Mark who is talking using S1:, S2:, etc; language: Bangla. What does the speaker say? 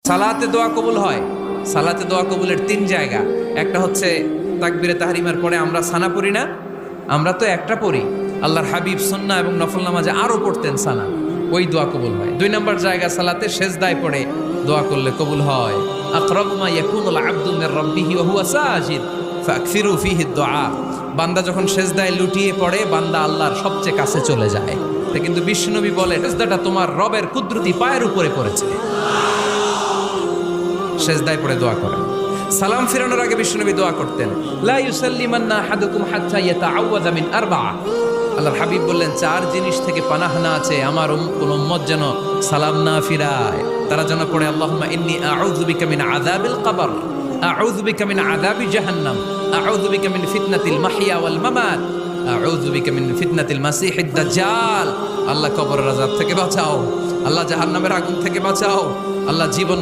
S1: সালাতে দোয়া কবুল হয়। সালাতে দোয়া কবুলের 3 জায়গা। একটা হচ্ছে তাকবীরে তাহরিমার পরে আমরা সানা পড়ি না, আমরা তো একটা পড়ি। আল্লাহর হাবিব সুন্নাহ এবং নফল নামাজে আরো পড়তেন সানা, ওই দোয়া কবুল হয়। 2 নম্বর জায়গা সালাতে সেজদায় পড়ে দোয়া করলে কবুল হয়। আকরাবু মা ইয়াকুনুল আবদু মির রাব্বিহি ওয়া হুয়া সাজিদ ফাকসিরু ফীহি দুআ। বান্দা যখন সেজদায় লুটিয়ে পড়ে, বান্দা আল্লাহর সবচেয়ে কাছে চলে যায়। তা কিন্তু বিশ্বনবী বলে সেজদাটা তোমার রবের কুদরতি পায়ের উপরে পড়েছে। সেজদায় পড়ে দোয়া করেন। সালাম ফিরানোর আগে বিশ্বনবী দোয়া করতেন, লা ইউসাল্লিমান্না আহাদুকুম হাত্তা ইয়াতাআওয়াযা মিন আরবা'a। আল্লাহর হাবিব বললেন 4 জিনিস থেকে পানাহ না আছে আমার কোন উম্মত যেন সালাম না ফিরায়। তারা যেন পড়ে আল্লাহুম্মা ইন্নী আউযু বিকা মিন আযাবিল কবর, আউযু বিকা মিন আযাবি জাহান্নাম, আউযু বিকা মিন ফিতনাতিল মাহইয়া ওয়াল মামাত, আউযু বিকা মিন ফিতনাতিল মাসিহিদ দাজ্জাল। আল্লাহ কবরের আযাব থেকে বাঁচাও, আল্লাহ জাহান্নামের আগুন থেকে বাঁচাও, আল্লাহ জীবন